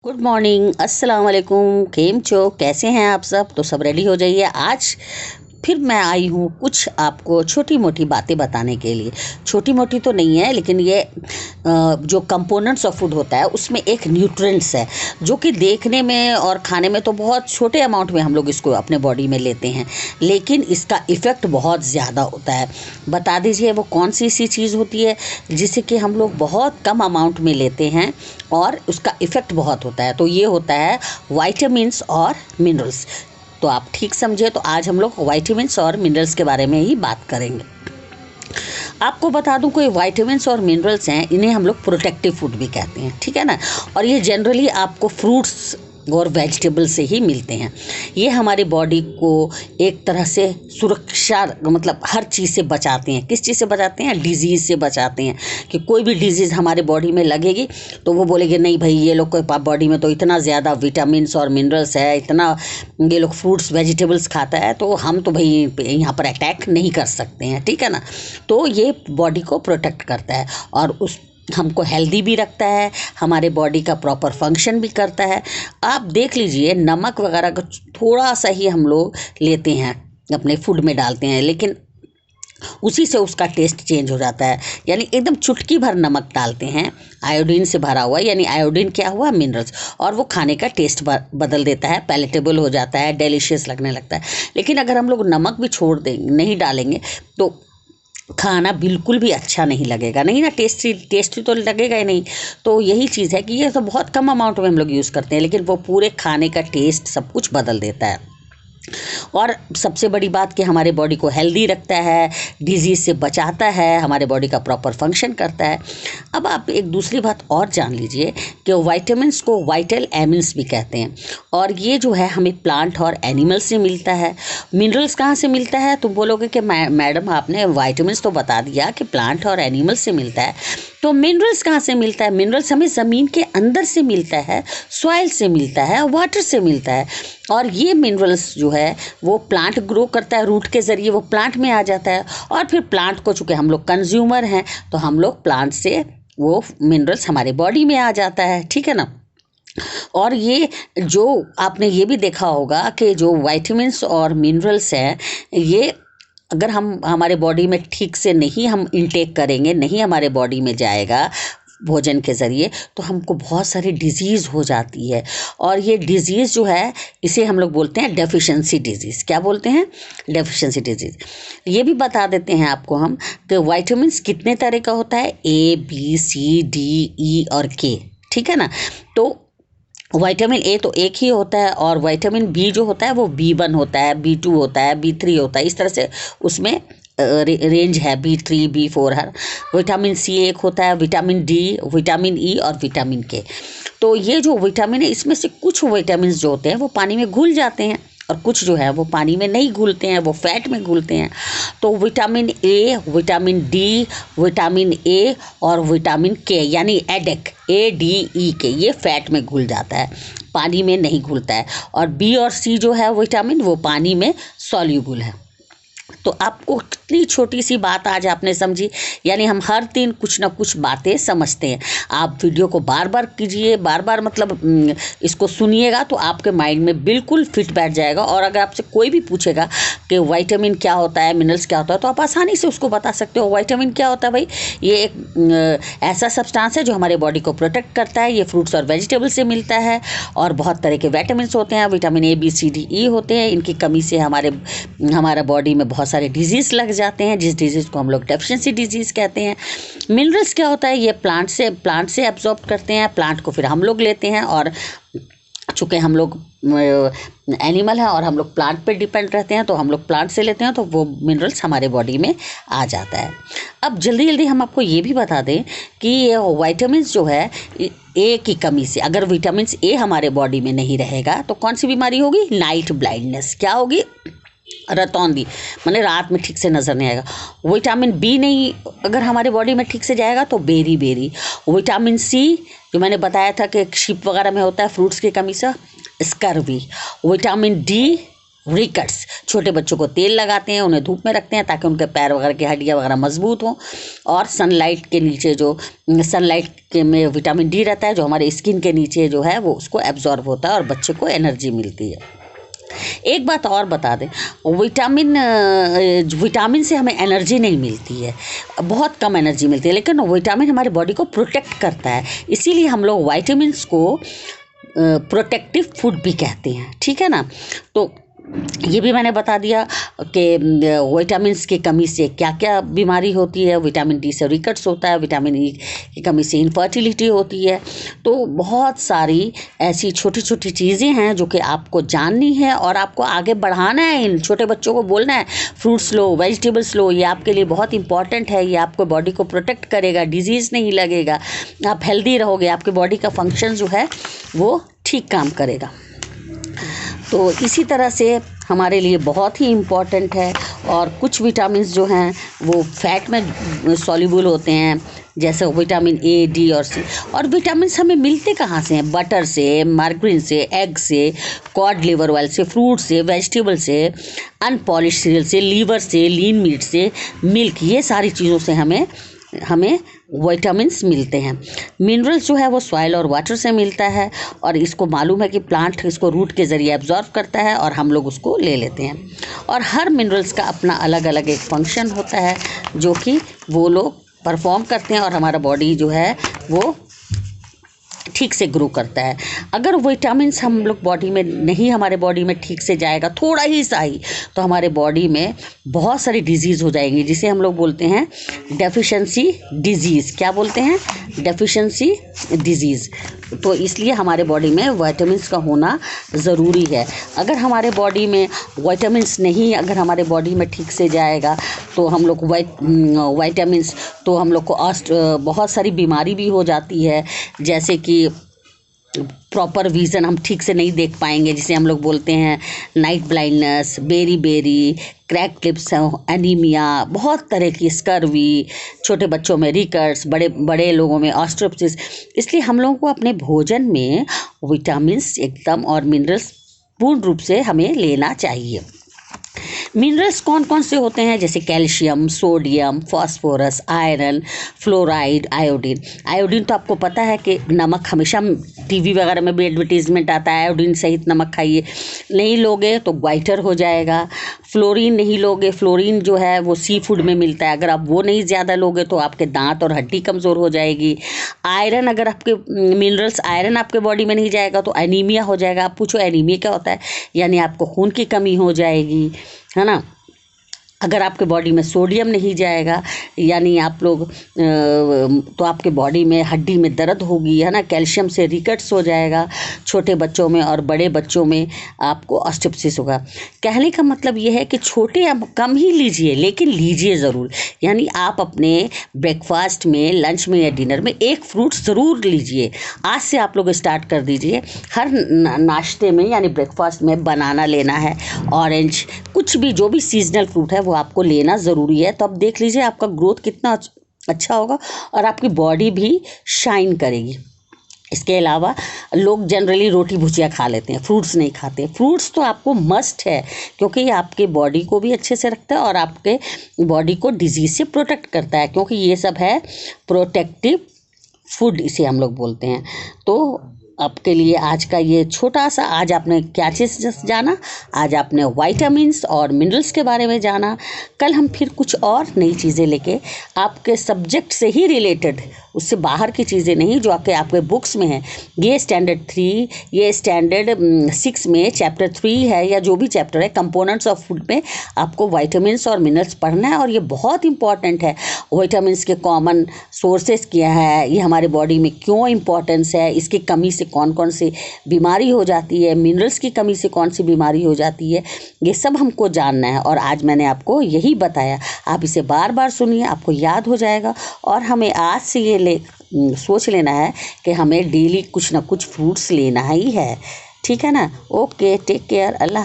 Good morning, अस्सलाम वालेकुम। केम छो, कैसे हैं आप सब? तो सब रेडी हो जाइए। आज फिर मैं आई हूँ कुछ आपको छोटी मोटी बातें बताने के लिए। छोटी मोटी तो नहीं है, लेकिन ये जो कंपोनेंट्स ऑफ फूड होता है उसमें एक न्यूट्रिएंट्स है जो कि देखने में और खाने में तो बहुत छोटे अमाउंट में हम लोग इसको अपने बॉडी में लेते हैं, लेकिन इसका इफ़ेक्ट बहुत ज़्यादा होता है। बता दीजिए वो कौन सी ऐसी चीज़ होती है जिसे कि हम लोग बहुत कम अमाउंट में लेते हैं और उसका इफ़ेक्ट बहुत होता है। तो ये होता है वाइटामिन्स और मिनरल्स। तो आप ठीक समझे, तो आज हम लोग वाइटामिन्स और मिनरल्स के बारे में ही बात करेंगे। आपको बता दूं, कोई वाइटामिन्स और मिनरल्स हैं, इन्हें हम लोग प्रोटेक्टिव फूड भी कहते हैं, ठीक है ना। और ये जनरली आपको फ्रूट्स और वेजिटेबल से ही मिलते हैं। ये हमारी बॉडी को एक तरह से सुरक्षा, मतलब हर चीज़ से बचाते हैं। किस चीज़ से बचाते हैं? डिजीज़ से बचाते हैं। कि कोई भी डिजीज़ हमारे बॉडी में लगेगी तो वो बोलेंगे नहीं भाई, ये लोग को बॉडी में तो इतना ज़्यादा विटामिन्स और मिनरल्स है, इतना ये लोग फ्रूट्स वेजिटेबल्स खाता है, तो हम तो भाई यहाँ पर अटैक नहीं कर सकते हैं, ठीक है ना। तो ये बॉडी को प्रोटेक्ट करता है और उस हमको हेल्दी भी रखता है, हमारे बॉडी का प्रॉपर फंक्शन भी करता है। आप देख लीजिए, नमक वगैरह का थोड़ा सा ही हम लोग लेते हैं, अपने फूड में डालते हैं, लेकिन उसी से उसका टेस्ट चेंज हो जाता है। यानी एकदम चुटकी भर नमक डालते हैं, आयोडीन से भरा हुआ, यानी आयोडीन क्या हुआ? मिनरल्स, और वो खाने का टेस्ट बदल देता है, पैलेटेबल हो जाता है, डेलिशियस लगने लगता है। लेकिन अगर हम लोग नमक भी छोड़ देंगे, नहीं डालेंगे, तो खाना बिल्कुल भी अच्छा नहीं लगेगा, नहीं ना, टेस्टी तो लगेगा ही नहीं। तो यही चीज़ है कि ये तो बहुत कम अमाउंट में हम लोग यूज़ करते हैं, लेकिन वो पूरे खाने का टेस्ट सब कुछ बदल देता है। और सबसे बड़ी बात कि हमारे बॉडी को हेल्दी रखता है, डिजीज़ से बचाता है, हमारे बॉडी का प्रॉपर फंक्शन करता है। अब आप एक दूसरी बात और जान लीजिए कि वाइटामिन्स को वाइटल एमिन्स भी कहते हैं, और ये जो है हमें प्लांट और एनिमल से मिलता है। मिनरल्स कहाँ से मिलता है? तुम बोलोगे कि मैडम आपने वाइटामिन्स तो बता दिया कि प्लांट और एनिमल से मिलता है, तो मिनरल्स कहाँ से मिलता है? मिनरल्स हमें ज़मीन के अंदर से मिलता है, सॉइल से मिलता है, वाटर से मिलता है। और ये मिनरल्स जो है वो प्लांट ग्रो करता है, रूट के ज़रिए वो प्लांट में आ जाता है, और फिर प्लांट को, चूँकि हम लोग कंज्यूमर हैं, तो हम लोग प्लांट से वो मिनरल्स हमारे बॉडी में आ जाता है, ठीक है ना। और ये जो आपने ये भी देखा होगा कि जो वाइटामिन्स और मिनरल्स हैं, ये अगर हम हमारे बॉडी में ठीक से नहीं हम इंटेक करेंगे, नहीं हमारे बॉडी में जाएगा भोजन के ज़रिए, तो हमको बहुत सारी डिजीज़ हो जाती है। और ये डिजीज़ जो है, इसे हम लोग बोलते हैं डेफिशिएंसी डिजीज़। क्या बोलते हैं? Deficiency disease. ये भी बता देते हैं आपको हम कि वाइटामिन्स कितने तरह का होता है, A B C D E और K, ठीक है ना। तो विटामिन ए तो एक ही होता है, और विटामिन बी जो होता है वो B1 होता है, B2 होता है, B3 होता है, इस तरह से उसमें रेंज है, B3 B4 हर। विटामिन सी एक होता है, विटामिन डी, विटामिन ई और विटामिन के। तो ये जो विटामिन है, इसमें से कुछ विटामिन जो होते हैं वो पानी में घुल जाते हैं, और कुछ जो है वो पानी में नहीं घुलते हैं, वो फैट में घुलते हैं। तो vitamin A, vitamin D, vitamin A और विटामिन के, यानी एडेक, ADE के, ये फैट में घुल जाता है, पानी में नहीं घुलता है। और बी और सी जो है विटामिन, वो पानी में सॉल्यूबल है। तो आपको कितनी छोटी सी बात आज आपने समझी, यानी हम हर दिन कुछ ना कुछ बातें समझते हैं। आप वीडियो को बार बार कीजिए, बार बार मतलब इसको सुनिएगा, तो आपके माइंड में बिल्कुल फिट बैठ जाएगा। और अगर आपसे कोई भी पूछेगा कि विटामिन क्या होता है, मिनरल्स क्या होता है, तो आप आसानी से उसको बता सकते हो। विटामिन क्या होता है भाई? ये एक ऐसा सब्सटेंस है जो हमारे बॉडी को प्रोटेक्ट करता है। ये फ्रूट्स और वेजिटेबल से मिलता है, और बहुत तरह के विटामिन्स होते हैं, vitamin A B C D E होते हैं। इनकी कमी से हमारा बॉडी में बहुत सारे डिजीज़ लग जाते हैं, जिस डिजीज़ को हम लोग डेफिशिएंसी डिजीज़ कहते हैं। मिनरल्स क्या होता है? ये प्लांट से एब्जॉर्ब करते हैं, प्लांट को फिर हम लोग लेते हैं, और चूँकि हम लोग एनिमल हैं और हम लोग प्लांट पे डिपेंड रहते हैं, तो हम लोग प्लांट से लेते हैं, तो वो मिनरल्स हमारे बॉडी में आ जाता है। अब जल्दी जल्दी हम आपको ये भी बता दें कि ये विटामिन्स जो है, ए की कमी से, अगर विटामिन्स ए हमारे बॉडी में नहीं रहेगा तो कौन सी बीमारी होगी? Night blindness. क्या होगी? रतौंधी, माने रात में ठीक से नज़र नहीं आएगा। विटामिन बी नहीं अगर हमारे बॉडी में ठीक से जाएगा तो बेरी बेरी। विटामिन सी जो मैंने बताया था कि शिप वगैरह में होता है फ्रूट्स की कमी से, स्कर्वी। विटामिन डी रिकट्स, छोटे बच्चों को तेल लगाते हैं, उन्हें धूप में रखते हैं ताकि उनके पैर वगैरह की हड्डियाँ वगैरह मजबूत हों। और सनलाइट के नीचे जो सनलाइट के में विटामिन डी रहता है जो हमारे स्किन के नीचे जो है वो उसको एब्जॉर्ब होता है और बच्चे को एनर्जी मिलती है। एक बात और बता दें, विटामिन से हमें एनर्जी नहीं मिलती है, बहुत कम एनर्जी मिलती है, लेकिन विटामिन हमारी बॉडी को प्रोटेक्ट करता है। इसीलिए हम लोग विटामिन्स को प्रोटेक्टिव फूड भी कहते हैं, ठीक है ना। तो ये भी मैंने बता दिया कि विटामिन्स की कमी से क्या क्या बीमारी होती है। विटामिन डी से रिकट्स होता है, विटामिन ई की कमी से इनफर्टिलिटी होती है। तो बहुत सारी ऐसी छोटी छोटी चीज़ें हैं जो कि आपको जाननी है और आपको आगे बढ़ाना है। इन छोटे बच्चों को बोलना है फ्रूट्स लो, वेजिटेबल्स लो, ये आपके लिए बहुत इंपॉर्टेंट है, ये आपको बॉडी को प्रोटेक्ट करेगा, डिजीज़ नहीं लगेगा, आप हेल्दी रहोगे, आपके बॉडी का फंक्शन जो है वो ठीक काम करेगा। तो इसी तरह से हमारे लिए बहुत ही इम्पॉर्टेंट है। और कुछ विटामिन्स जो हैं वो फैट में सॉल्युबल होते हैं, जैसे विटामिन ए, डी और सी। और विटामिन्स हमें मिलते कहाँ से हैं? बटर से, मार्गरीन से, एग से, कॉड लिवर ऑयल से, फ्रूट से, वेजिटेबल से, अनपॉलिश सीरियल से, लीवर से, लीन मीट से, मिल्क, ये सारी चीज़ों से हमें विटामिन्स मिलते हैं। मिनरल्स जो है वो सॉइल और वाटर से मिलता है और इसको मालूम है कि प्लांट इसको रूट के ज़रिए एब्जॉर्ब करता है और हम लोग उसको ले लेते हैं। और हर मिनरल्स का अपना अलग अलग एक फंक्शन होता है जो कि वो लोग परफॉर्म करते हैं और हमारा बॉडी जो है वो ठीक से ग्रो करता है। अगर विटामिन्स हम लोग बॉडी में नहीं, हमारे बॉडी में ठीक से जाएगा थोड़ा ही सही, तो हमारे बॉडी में बहुत सारी डिजीज़ हो जाएंगी, जिसे हम लोग बोलते हैं डेफिशिएंसी डिजीज़। क्या बोलते हैं? Deficiency disease. तो इसलिए हमारे बॉडी में विटामिन्स का होना ज़रूरी है। अगर हमारे बॉडी में विटामिन्स नहीं, अगर हमारे बॉडी में ठीक से जाएगा तो हम लोग विटामिन्स, तो हम लोग को बहुत सारी बीमारी भी हो जाती है, जैसे कि प्रॉपर विज़न हम ठीक से नहीं देख पाएंगे, जिसे हम लोग बोलते हैं नाइट ब्लाइंडनेस, बेरी, क्रैक लिप्स, एनीमिया, बहुत तरह की स्कर्वी, छोटे बच्चों में रिकट्स, बड़े लोगों में ऑस्टियोपोरोसिस। इसलिए हम लोगों को अपने भोजन में विटामिन्स एकदम और मिनरल्स पूर्ण रूप से हमें लेना चाहिए। मिनरल्स कौन कौन से होते हैं? जैसे calcium, sodium, phosphorus, iron, fluoride, iodine. Iodine तो आपको पता है कि नमक, हमेशा टीवी वगैरह में भी एडवर्टीजमेंट आता है आयोडीन सहित नमक खाइए, नहीं लोगे तो ग्वाइटर हो जाएगा। फ्लोरीन नहीं लोगे, फ्लोरीन जो है वो सी फूड में मिलता है, अगर आप वो नहीं ज़्यादा लोगे तो आपके दांत और हड्डी कमज़ोर हो जाएगी। आयरन, अगर आपके मिनरल्स आयरन आपके बॉडी में नहीं जाएगा तो एनीमिया हो जाएगा। आप पूछो एनीमिया क्या होता है? यानी आपको खून की कमी हो जाएगी, है ना। अगर आपके बॉडी में सोडियम नहीं जाएगा, यानी आप लोग तो आपके बॉडी में हड्डी में दर्द होगी, है ना। कैल्शियम से रिकट्स हो जाएगा छोटे बच्चों में, और बड़े बच्चों में आपको ऑस्टियोपोरोसिस होगा। कहने का मतलब ये है कि छोटे आप कम ही लीजिए, लेकिन लीजिए ज़रूर। यानी आप अपने ब्रेकफास्ट में, लंच में या डिनर में एक फ्रूट ज़रूर लीजिए। आज से आप लोग स्टार्ट कर दीजिए। हर नाश्ते में यानी ब्रेकफास्ट में बनाना लेना है, ऑरेंज, कुछ भी जो भी सीजनल फ्रूट है वो आपको लेना ज़रूरी है। तो अब देख लीजिए आपका ग्रोथ कितना अच्छा होगा और आपकी बॉडी भी शाइन करेगी। इसके अलावा लोग जनरली रोटी भुजिया खा लेते हैं, फ्रूट्स नहीं खाते। फ्रूट्स तो आपको मस्ट है, क्योंकि ये आपके बॉडी को भी अच्छे से रखता है और आपके बॉडी को डिजीज़ से प्रोटेक्ट करता है, क्योंकि ये सब है प्रोटेक्टिव फूड, इसे हम लोग बोलते हैं। तो आपके लिए आज का ये छोटा सा, आज आपने क्या चीज़ जाना? आज आपने विटामिन्स और मिनरल्स के बारे में जाना। कल हम फिर कुछ और नई चीज़ें लेके, आपके सब्जेक्ट से ही रिलेटेड, उससे बाहर की चीज़ें नहीं जो आपके बुक्स में है। ये स्टैंडर्ड 3, ये स्टैंडर्ड 6 में चैप्टर 3 है, या जो भी चैप्टर है कंपोनेंट्स ऑफ फूड में आपको विटामिन्स और मिनरल्स पढ़ना है, और ये बहुत इंपॉर्टेंट है। विटामिन्स के कॉमन सोर्सेस क्या है, ये हमारे बॉडी में क्यों इम्पोर्टेंस है, इसकी कमी से कौन कौन सी बीमारी हो जाती है, मिनरल्स की कमी से कौन सी बीमारी हो जाती है, ये सब हमको जानना है। और आज मैंने आपको यही बताया, आप इसे बार बार सुनिए, आपको याद हो जाएगा। और हमें आज से ये सोच लेना है कि हमें डेली कुछ ना कुछ फ्रूट्स लेना ही है, ठीक है ना। ओके, टेक केयर, अल्लाह।